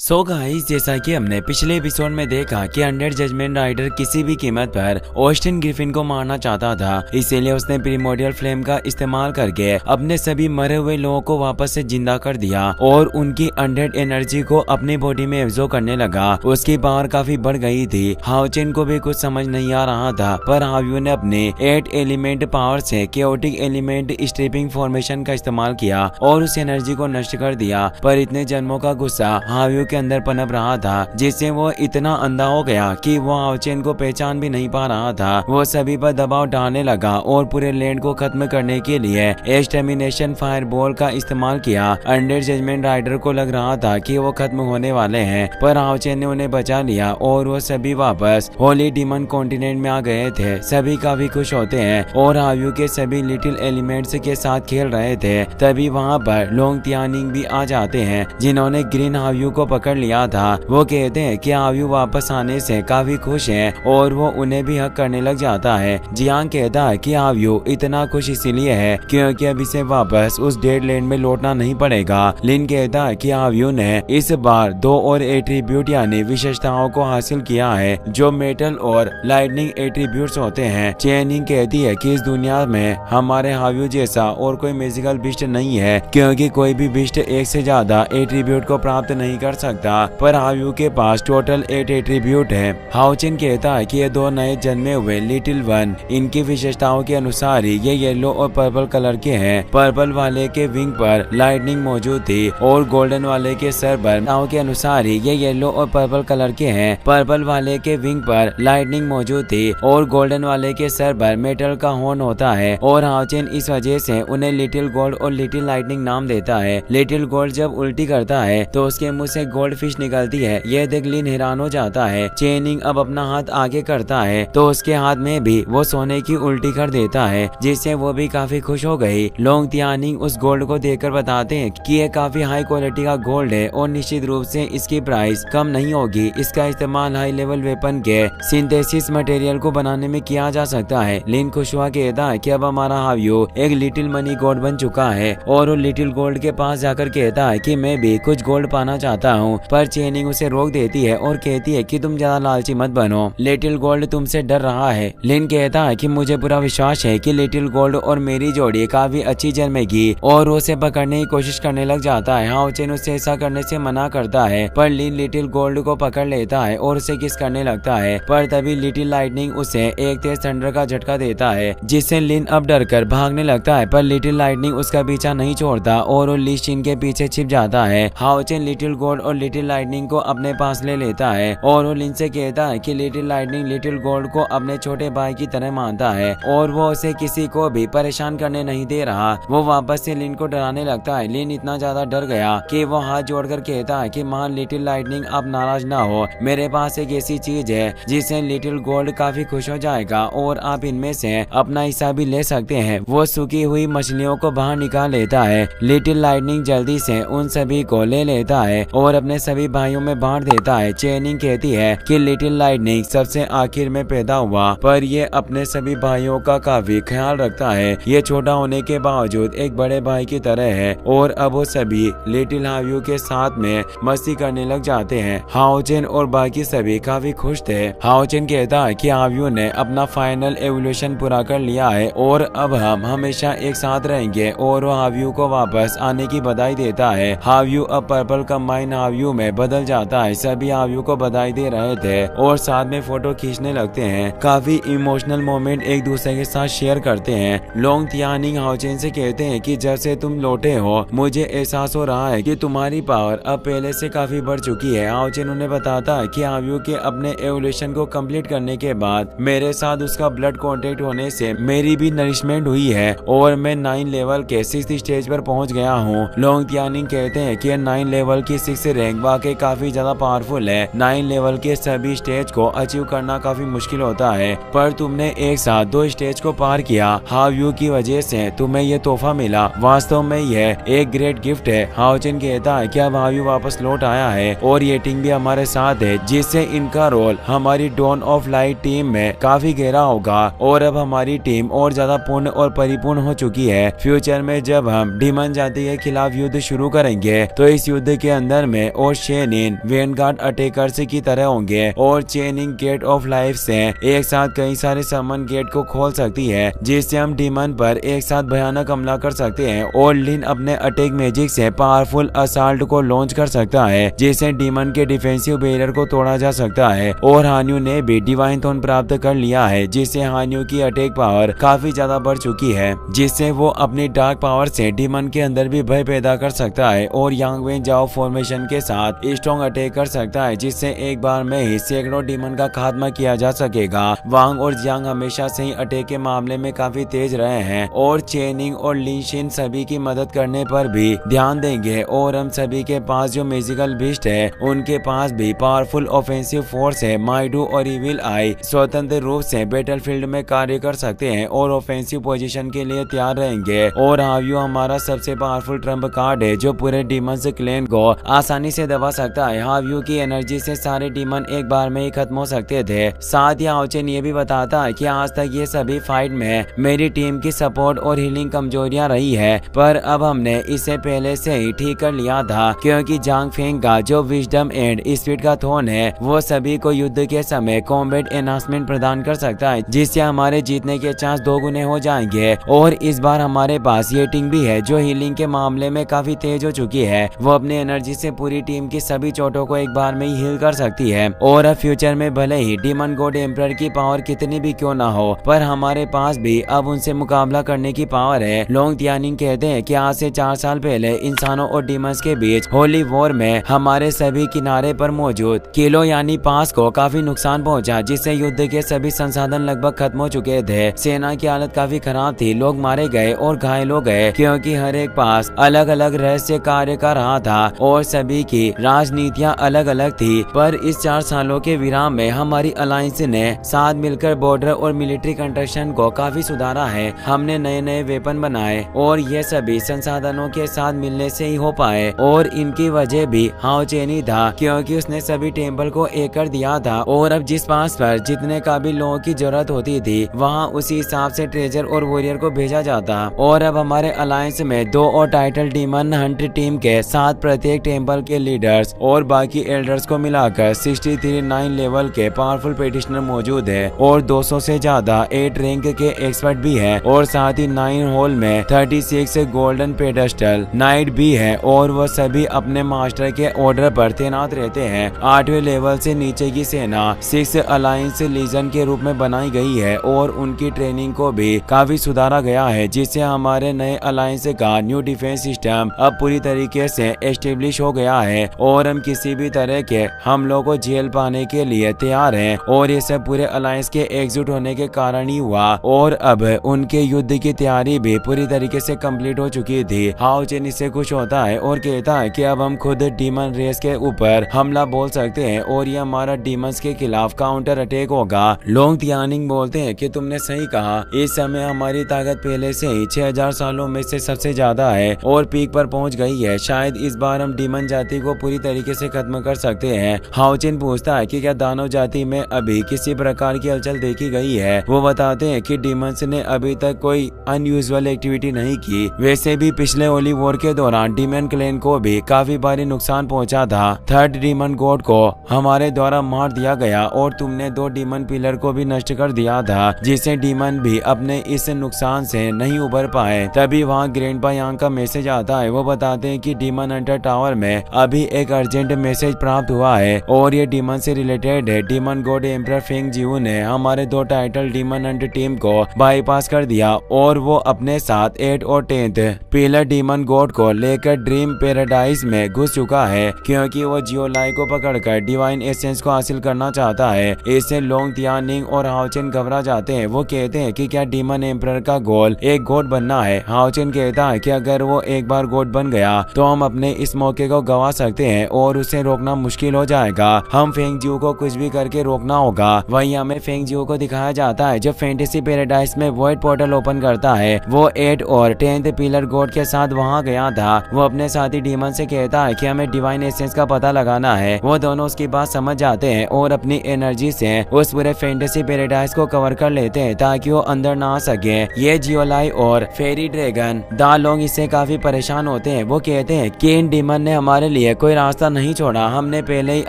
So guys, जैसा कि हमने पिछले एपिसोड में देखा कि अनडेड जजमेंट राइडर किसी भी कीमत पर ऑस्टिन ग्रिफिन को मारना चाहता था, इसीलिए उसने प्रिमोर्डियल फ्लेम का इस्तेमाल करके अपने सभी मरे हुए लोगों को वापस से जिंदा कर दिया और उनकी अनडेड एनर्जी को अपनी बॉडी में एब्जॉर्ब करने लगा। उसकी पावर काफी बढ़ गई थी। हाओचेन को भी कुछ समझ नहीं आ रहा था, पर हाव्यू ने अपने 8 एलिमेंट पावर से केओटिक एलिमेंट स्ट्रिपिंग फॉर्मेशन का इस्तेमाल किया और उस एनर्जी को नष्ट कर दिया। पर इतने जन्मों का गुस्सा हाव्यू के अंदर पनप रहा था, जिससे वो इतना अंधा हो गया कि वो हाओचेन को पहचान भी नहीं पा रहा था। वो सभी पर दबाव डालने लगा और पूरे लैंड को खत्म करने के लिए एक्सटर्मिनेशन फायरबॉल का इस्तेमाल किया। अनडेड जजमेंट राइडर को लग रहा था कि वो खत्म होने वाले हैं, पर हाओचेन ने उन्हें बचा लिया और वो सभी वापस होली डीमन कॉन्टिनेंट में आ गए थे। सभी काफी खुश होते हैं और हाव्यू के सभी लिटिल एलिमेंट्स के साथ खेल रहे थे। तभी वहाँ पर लोंग तियानिंग भी आ जाते हैं, जिन्होंने ग्रीन हाव्यू को पकड़ लिया था। वो कहते हैं कि हाव्यू वापस आने से काफी खुश हैं और वो उन्हें भी हक करने लग जाता है। जियांग कहता है कि हाव्यू इतना खुश इसीलिए है क्योंकि अब इसे वापस उस डेड लैंड में लौटना नहीं पड़ेगा। लिन कहता है कि हाव्यू ने इस बार 2 और एट्रीब्यूट यानी विशेषताओं को हासिल किया है जो मेटल और लाइटनिंग एट्रीब्यूट्स होते हैं। चेनिंग कहती है कि इस दुनिया में हमारे हाव्यू जैसा और कोई मैजिकल बिस्ट नहीं है, क्योंकि कोई भी बिस्ट एक से ज्यादा एट्रीब्यूट को प्राप्त नहीं कर सकता, पर हाव्यू के पास टोटल 8 एट्रीब्यूट है। हाओचेन कहता है कि ये 2 नए जन्मे हुए लिटिल वन इनकी विशेषताओं के अनुसार ही ये येलो और पर्पल कलर के हैं। पर्पल वाले के विंग पर लाइटनिंग मौजूद थी और गोल्डन वाले के सर पर नाव के अनुसार ही ये येलो और पर्पल कलर के हैं। पर्पल वाले के विंग पर लाइटनिंग मौजूद थी और गोल्डन वाले के सर पर मेटल का हॉर्न होता है और हाओचेन इस वजह से उन्हें लिटिल गोल्ड और लिटिल लाइटनिंग नाम देता है। लिटिल गोल्ड जब उल्टी करता है तो उसके मुंह से गोल्ड फिश निकलती है। यह देख लिन हैरान हो जाता है। चेनिंग अब अपना हाथ आगे करता है तो उसके हाथ में भी वो सोने की उल्टी कर देता है, जिससे वो भी काफी खुश हो गई। लोंग तियानिंग उस गोल्ड को देखकर बताते हैं कि ये काफी हाई क्वालिटी का गोल्ड है और निश्चित रूप से इसकी प्राइस कम नहीं होगी। इसका इस्तेमाल हाई लेवल वेपन के सिंथेसिस मटेरियल को बनाने में किया जा सकता है। लिन खुश हुआ कहता है कि अब हमारा हाव्यू एक लिटिल मनी गॉड बन चुका है और वो लिटिल गोल्ड के पास जाकर कहता है कि मैं भी कुछ गोल्ड पाना चाहता हूँ, पर चेनिंग उसे रोक देती है और कहती है कि तुम ज्यादा लालची मत बनो, लिटिल गोल्ड तुमसे डर रहा है। लिन कहता है कि मुझे पूरा विश्वास है कि लिटिल गोल्ड और मेरी जोड़ी काफी अच्छी जन्मेगी और उसे पकड़ने की कोशिश करने लग जाता है। हाओचेन उसे ऐसा करने से मना करता है, पर लिन लिटिल गोल्ड को पकड़ लेता है और उसे किस करने लगता है, पर तभी लिटिल लाइटनिंग उसे एक तेज थंडर का झटका देता है, जिससे लिन अब डरकर भागने लगता है। पर लिटिल लाइटनिंग उसका पीछा नहीं छोड़ता और वो ली शिन के पीछे छिप जाता है। हाओचेन लिटिल गोल्ड और लिटिल लाइटनिंग को अपने पास ले लेता है और वो लिन से कहता है कि लिटिल लाइटनिंग लिटिल गोल्ड को अपने छोटे भाई की तरह मानता है और वो उसे किसी को भी परेशान करने नहीं दे रहा। वो वापस से लिन को डराने लगता है। लिन इतना ज्यादा डर गया कि वो हाथ जोड़कर कहता है कि मान लिटिल लाइटनिंग आप नाराज ना हो, मेरे पास एक ऐसी चीज है जिससे लिटिल गोल्ड काफी खुश हो जाएगा और आप इनमें से अपना हिस्सा भी ले सकते हैं। वो सूखी हुई मछलियों को बाहर निकाल लेता है। लिटिल लाइटनिंग जल्दी से उन सभी को ले लेता है और अपने सभी भाइयों में बांट देता है। चेनिंग कहती है कि लिटिल लाइटनिंग सबसे आखिर में पैदा हुआ, पर ये अपने सभी भाइयों का काफी ख्याल रखता है। ये छोटा होने के बावजूद एक बड़े भाई की तरह है और अब वो सभी लिटिल हाव्यू के साथ में मस्ती करने लग जाते हैं। हाओचेन और बाकी सभी काफी खुश थे। हाओचेन कहता है कि हाव्यू ने अपना फाइनल एवोल्यूशन पूरा कर लिया है और अब हम हमेशा एक साथ रहेंगे और वो हाव्यू को वापस आने की बधाई देता है। हाव्यू अब पर्पल कंबाइन हाव्यू में बदल जाता है। सभी हाव्यू को बधाई दे रहे थे और साथ में फोटो खींचने लगते हैं। काफी इमोशनल मोमेंट एक दूसरे के साथ शेयर करते हैं। लोंग तियानिंग हाओचेन से कहते हैं कि जब से तुम लौटे हो मुझे एहसास हो रहा है कि तुम्हारी पावर अब पहले से काफी बढ़ चुकी है। हाओचेन उन्हें बताता है कि हाव्यू के अपने एवोल्यूशन को कंप्लीट करने के बाद मेरे साथ उसका ब्लड कांटेक्ट होने से मेरी भी नरिशमेंट हुई है और मैं 9 लेवल के 6th स्टेज पर पहुंच गया हूँ। लोंग तियानिंग कहते हैं कि 9 लेवल की 6 रैंक वाकई काफी ज्यादा पावरफुल है। 9 लेवल के सभी स्टेज को अचीव करना काफी मुश्किल होता है, पर तुमने एक साथ 2 स्टेज को पार किया। हाव्यू की वजह से तुम्हें ये तोहफा मिला, वास्तव में यह एक ग्रेट गिफ्ट है। हाओचेन कहता है कि अब हाव्यू वापस लौट आया है और ये टीम भी हमारे साथ है, जिससे इनका रोल हमारी डॉन ऑफ लाइट टीम में काफी गहरा होगा और अब हमारी टीम और ज्यादा पूर्ण और परिपूर्ण हो चुकी है। फ्यूचर में जब हम डीमन जाति के खिलाफ युद्ध शुरू करेंगे तो इस युद्ध के अंदर में और शेनिन वेनगार्ड अटैकर्स की तरह होंगे और चेनिंग गेट ऑफ लाइफ से एक साथ कई सारे समन गेट को खोल सकती है, जिससे हम डीमन पर एक साथ भयानक हमला कर सकते हैं। और लिन अपने अटैक मैजिक से पावरफुल असाल्ट को लॉन्च कर सकता है, जिससे डीमन के डिफेंसिव बैरियर को तोड़ा जा सकता है। और हान्यू ने भी डिवाइन थोन प्राप्त कर लिया है, जिससे हान्यू की अटैक पावर काफी ज्यादा बढ़ चुकी है, जिससे वो अपनी डार्क पावर से डीमन के अंदर भी भय पैदा कर सकता है। और यांग वेन जाओ फॉर्मेशन के साथ स्ट्रॉन्ग अटैक कर सकता है, जिससे एक बार में ही सैकड़ों डीमन का खात्मा किया जा सकेगा। वांग और जियांग हमेशा से ही अटैक के मामले में काफी तेज रहे हैं और चेनिंग और लिनशिन सभी की मदद करने पर भी ध्यान देंगे। और हम सभी के पास जो मैजिकल बीस्ट है उनके पास भी पावरफुल ऑफेंसिव फोर्स है। माइडू और इविल आई स्वतंत्र रूप से बैटलफील्ड में कार्य कर सकते हैं और ऑफेंसिव पोजीशन के लिए तैयार रहेंगे। और हाव्यू हमारा सबसे पावरफुल ट्रम्प कार्ड है, जो पूरे डीमंस क्लैन को आसानी से दबा सकता है। हाव्यू की एनर्जी से सारे डीमन एक बार में ही खत्म हो सकते थे। साथ ही हाओचेन ये भी बताता है कि आज तक ये सभी फाइट में मेरी टीम की सपोर्ट और हीलिंग कमजोरियां रही है, पर अब हमने इसे पहले से ही ठीक कर लिया था, क्योंकि जांग फेंग का जो विजडम एंड स्पीड का थोन है वो सभी को युद्ध के समय कॉम्बैट एनहांसमेंट प्रदान कर सकता है, जिससे हमारे जीतने के चांस दोगुने हो जाएंगे। और इस बार हमारे पास ये टीम भी है जो हीलिंग के मामले में काफी तेज हो चुकी है। वो अपनी एनर्जी से पूरी टीम की सभी चोटों को एक बार में ही हील कर सकती है। और अब फ्यूचर में भले ही डीमन गॉड एम्परर की पावर कितनी भी क्यों ना हो, पर हमारे पास भी अब उनसे मुकाबला करने की पावर है। लोंग त्यानिंग कहते हैं कि आज से 4 साल पहले इंसानों और डीमंस के बीच होली वॉर में हमारे सभी किनारे पर मौजूद किलो यानी पास को काफी नुकसान पहुंचा, जिससे युद्ध के सभी संसाधन लगभग खत्म हो चुके थे। सेना की हालत काफी खराब थी, लोग मारे गए और घायल हो गए, क्योंकि हर एक पास अलग अलग रहस्य कार्य कर रहा था और सभी की राजनीतियां अलग अलग थी। पर इस 4 सालों के विराम में हमारी अलायंस ने साथ मिलकर बॉर्डर और मिलिट्री कंस्ट्रक्शन को काफी सुधारा है। हमने नए नए वेपन बनाए और ये सभी संसाधनों के साथ मिलने से ही हो पाए। और इनकी वजह भी हाओचेन ही था, क्योंकि उसने सभी टेम्पल को एक कर दिया था। और अब जिस पास पर जितने काबिल लोगों की जरूरत होती थी वहाँ उसी हिसाब से ट्रेजर और वॉरियर को भेजा जाता। और अब हमारे अलायंस में 2 और टाइटल डीमन हंट टीम के साथ प्रत्येक टेम्पल के लीडर्स और बाकी एल्डर्स को मिलाकर 63 लेवल के पावरफुल पेटिशनर मौजूद है और 200 से ज्यादा 8 रैंक के एक्सपर्ट भी है। और साथ ही 9 हॉल में 36 गोल्डन पेडेस्टल नाइट भी है और वह सभी अपने मास्टर के ऑर्डर पर तैनात रहते हैं। 8वें लेवल से नीचे की सेना 6 अलायंस लीजन के रूप में बनाई गई है और उनकी ट्रेनिंग को भी काफी सुधारा गया है, जिससे हमारे नए अलायंस का न्यू डिफेंस सिस्टम अब पूरी तरीके से एस्टेब्लिश हो गया है और हम किसी भी तरह के हमलों को झेल पाने के लिए तैयार हैं। और ये सब पूरे अलायंस के एकजुट होने के कारण ही हुआ। और अब उनके युद्ध की तैयारी भी पूरी तरीके से कंप्लीट हो चुकी थी। हाओचेन इससे खुश होता है और कहता है कि अब हम खुद डीमन रेस के ऊपर हमला बोल सकते हैं और ये हमारा डीमंस के खिलाफ काउंटर अटैक होगा। लोंग त्यानिंग बोलते हैं कि तुमने सही कहा, इस समय हमारी ताकत पहले से ही 6000 सालों में से सबसे ज्यादा है और पीक पर पहुंच गई है। शायद इस बार हम डीमन जाति को पूरी तरीके से खत्म कर सकते हैं। हाओचेन पूछता है कि क्या दानव जाति में अभी किसी प्रकार की हलचल देखी गई है। वो बताते हैं कि डीमंस ने अभी तक कोई अनयूजुअल एक्टिविटी नहीं की। वैसे भी पिछले होली वॉर के दौरान डीमन क्लैन को भी काफी भारी नुकसान पहुंचा था। 3rd डीमन गॉड को हमारे द्वारा मार दिया गया और तुमने 2 डीमन पिलर को भी नष्ट कर दिया था, जिससे डीमन भी अपने इस नुकसान से नहीं उबर पाए। तभी वहाँ ग्रैंडपा यांग का मैसेज आता है। वो बताते हैं कि डीमन हंटर टावर में अभी एक अर्जेंट मैसेज प्राप्त हुआ है और ये डीमन से रिलेटेड है। डीमन गॉड एम्परर फेंग जियू ने हमारे 2 टाइटल डीमन हंट टीम को बाईपास कर दिया और वो अपने साथ 8 और 10th पिलर डीमन गॉड को लेकर ड्रीम पैराडाइज में घुस चुका है, क्योंकि वो जियोलाई को पकड़कर डिवाइन एसेंस को हासिल करना चाहता है। इससे लोंग त्यानिंग और हाओचेन घबरा जाते हैं। वो कहते हैं कि क्या डीमन एम्परर का गोल एक गॉड बनना है। हाओचेन कहता है कि अगर वो एक बार गॉड बन गया तो हम अपने इस मौके को गवा सकते हैं और उसे रोकना मुश्किल हो जाएगा। हम फेंग जियू को कुछ भी करके रोकना होगा। वहीं हमें फेंग जियू को दिखाया जाता है जब फैंटेसी पैराडाइज में वॉइड पोर्टल ओपन करता है। वो 8 और 10th पिलर गॉड के साथ वहाँ गया था। वो अपने साथी डीमन से कहता है कि हमें डिवाइन एसेंस का पता लगाना है। वो दोनों उसकी बात समझ जाते हैं और अपनी एनर्जी से उस पूरे फैंटेसी पैराडाइज को कवर कर लेते हैं ताकि वो अंदर ना आ सके। ये जियोलाई और फेरी ड्रैगन दा लोंग इससे काफी परेशान होते हैं। वो कहते हैं कि इन डीमन ने हमारे लिए कोई रास्ता नहीं छोड़ा। हमने पहले ही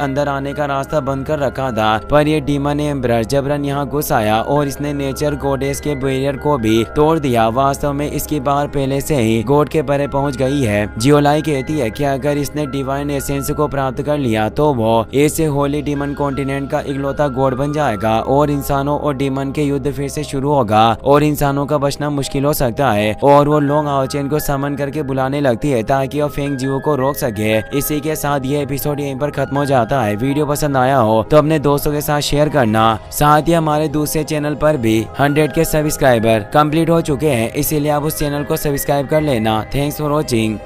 अंदर आने का रास्ता बंद कर रखा था, पर ये डीमन एम्परर जबरन यहाँ घुस आया और इसने नेचर गॉडेस के बैरियर को भी तोड़ दिया। वास्तव में इसकी बाहर पहले से ही गॉड के परे पहुंच गई है। जियोलाई कहती है कि अगर इसने डिवाइन एसेंस को प्राप्त कर लिया तो वो ऐसे होली डीमन कॉन्टिनेंट का इकलौता गॉड बन जाएगा और इंसानों और डीमन के युद्ध फिर से शुरू होगा और इंसानों का बचना मुश्किल हो सकता है। और वो लोंग आओचेन को समन करके बुलाने लगती है ताकि वो फेंग जियो को रोक सके। इसी के साथ ये एपिसोड यहीं पर खत्म हो जाता है। वीडियो पसंद आया हो तो अपने दोस्तों के साथ शेयर करना। साथ ही हमारे दूसरे चैनल पर भी 100 के सब्सक्राइबर कंप्लीट हो चुके हैं, इसीलिए आप उस चैनल को सब्सक्राइब कर लेना। Thanks for watching.